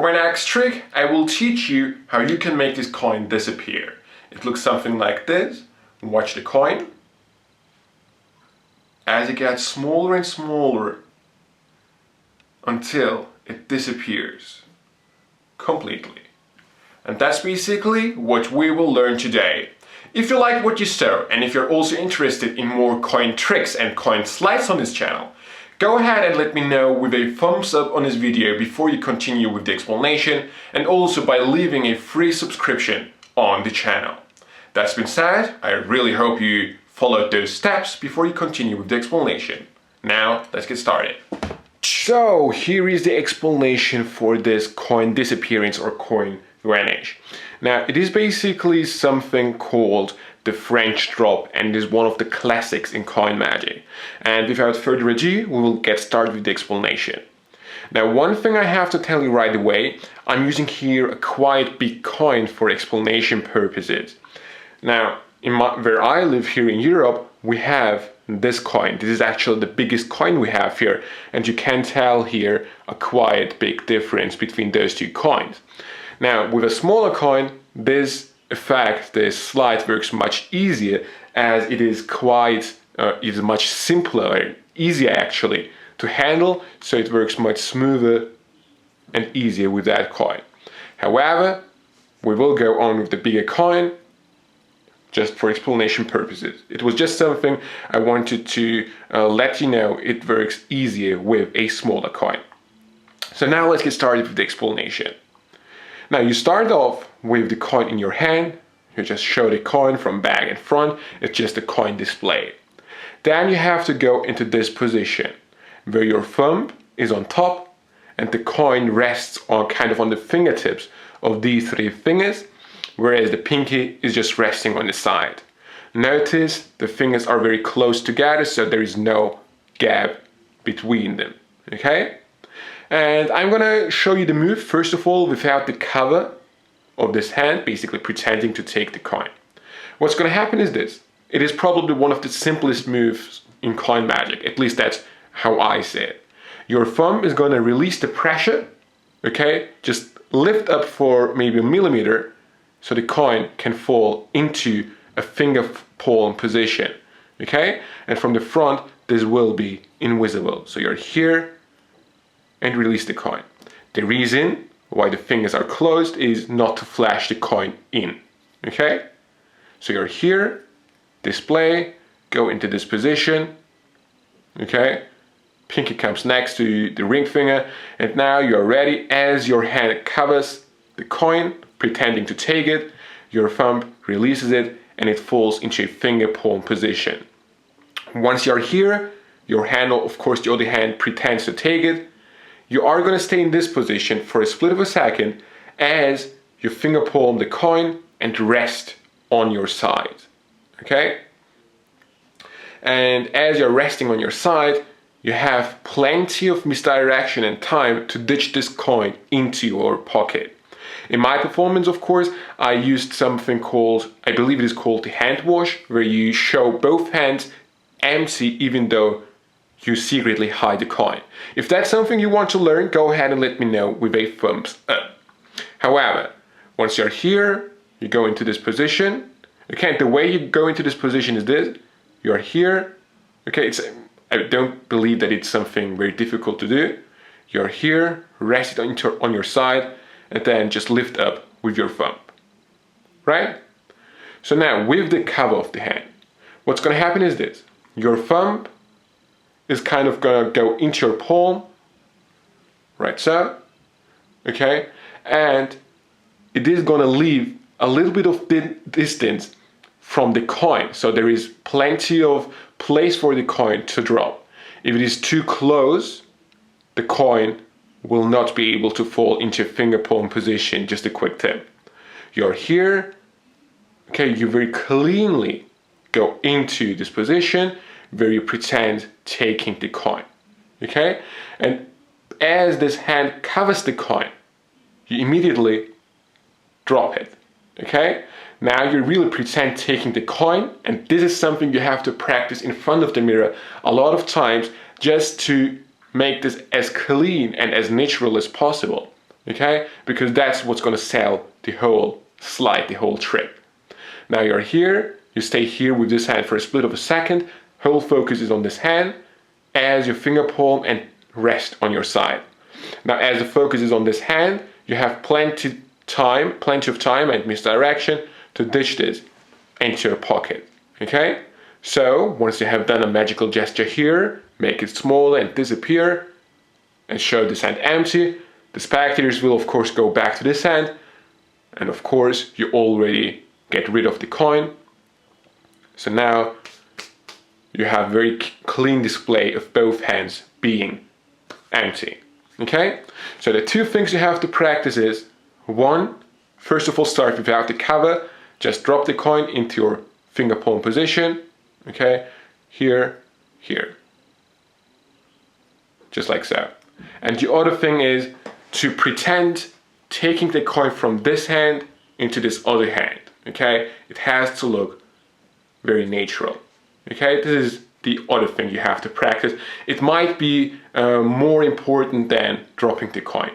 my next trick, I will teach you how you can make this coin disappear. It looks something like this. Watch the coin. As it gets smaller and smaller until it disappears completely. And that's basically what we will learn today. If you like what you saw, and if you're also interested in more coin tricks and coin slides on this channel, go ahead and let me know with a thumbs up on this video before you continue with the explanation, and also by leaving a free subscription on the channel. That's been said, I really hope you followed those steps before you continue with the explanation. Now, let's get started. So, here is the explanation for this coin disappearance or coin vanish. Now, it is basically something called the French drop, and it is one of the classics in coin magic. And without further ado, we will get started with the explanation. Now, one thing I have to tell you right away, I'm using here a quite big coin for explanation purposes. Now, where I live here in Europe, we have this coin. This is actually the biggest coin we have here, and you can tell here a quite big difference between those two coins. Now, with a smaller coin, this effect, this slide works much easier, as it is much simpler, easier actually to handle, so it works much smoother and easier with that coin. However, we will go on with the bigger coin just for explanation purposes. It was just something I wanted to let you know it works easier with a smaller coin. So now let's get started with the explanation. Now you start off with the coin in your hand. You just show the coin from back and front. It's just a coin display. Then you have to go into this position where your thumb is on top and the coin rests on on the fingertips of these three fingers, whereas the pinky is just resting on the side. Notice the fingers are very close together, so there is no gap between them, okay? And I'm gonna show you the move, first of all, without the cover of this hand, basically pretending to take the coin. What's gonna happen is this. It is probably one of the simplest moves in coin magic, at least that's how I see it. Your thumb is gonna release the pressure, okay? Just lift up for maybe a millimeter, so the coin can fall into a finger palm position, okay? And from the front, this will be invisible. So you're here and release the coin. The reason why the fingers are closed is not to flash the coin in, okay? So you're here, display, go into this position, okay? Pinky comes next to the ring finger, and now you're ready. As your hand covers the coin, pretending to take it, your thumb releases it and it falls into a finger palm position. Once you're here, your hand, of course the other hand, pretends to take it. You are going to stay in this position for a split of a second as you finger palm the coin and rest on your side, okay? And as you're resting on your side, you have plenty of misdirection and time to ditch this coin into your pocket. In my performance, of course, I used something called, I believe it is called the hand wash, where you show both hands empty even though you secretly hide the coin. If that's something you want to learn, go ahead and let me know with a thumbs up. However, once you're here, you go into this position. Okay, the way you go into this position is this. You're here. Okay, I don't believe that it's something very difficult to do. You're here, rest it on your side, and then just lift up with your thumb, right? So now, with the cover of the hand, what's gonna happen is this. Your thumb is gonna go into your palm, right so, okay? And it is gonna leave a little bit of distance from the coin, so there is plenty of place for the coin to drop. If it is too close, the coin will not be able to fall into finger palm position. Just a quick tip. You're here, okay, you very cleanly go into this position where you pretend taking the coin, okay? And as this hand covers the coin, you immediately drop it, okay? Now you really pretend taking the coin, and this is something you have to practice in front of the mirror a lot of times just to make this as clean and as natural as possible. okay? Because that's what's going to sell the whole slide, the whole trick. Now you're here, you stay here with this hand for a split of a second, whole focus is on this hand, as your finger palm, and rest on your side. Now as the focus is on this hand, you have plenty of time and misdirection to ditch this into your pocket, okay? So once you have done a magical gesture here, make it smaller and disappear, and show this hand empty, the spectators will of course go back to this hand, and of course you already get rid of the coin. So now you have very clean display of both hands being empty, okay? So the two things you have to practice is, one, first of all, start without the cover, just drop the coin into your finger palm position, okay? Here, here. Just like so. And the other thing is to pretend taking the coin from this hand into this other hand, okay? It has to look very natural, okay? This is the other thing you have to practice. It might be more important than dropping the coin,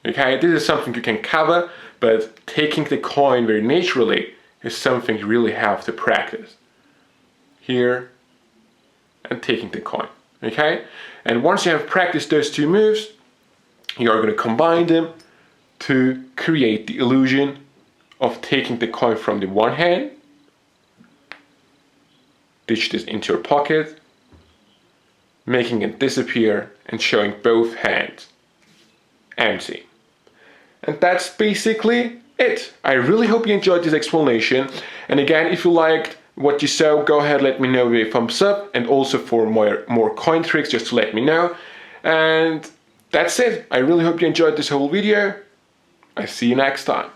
okay? This is something you can cover, but taking the coin very naturally is something you really have to practice. Here, and taking the coin, okay? And once you have practiced those two moves, you are going to combine them to create the illusion of taking the coin from the one hand, ditch this into your pocket, making it disappear and showing both hands empty. And that's basically it. I really hope you enjoyed this explanation. And again, if you liked what you saw, go ahead, let me know with a thumbs up, and also for more coin tricks, just to let me know. And that's it. I really hope you enjoyed this whole video. I see you next time.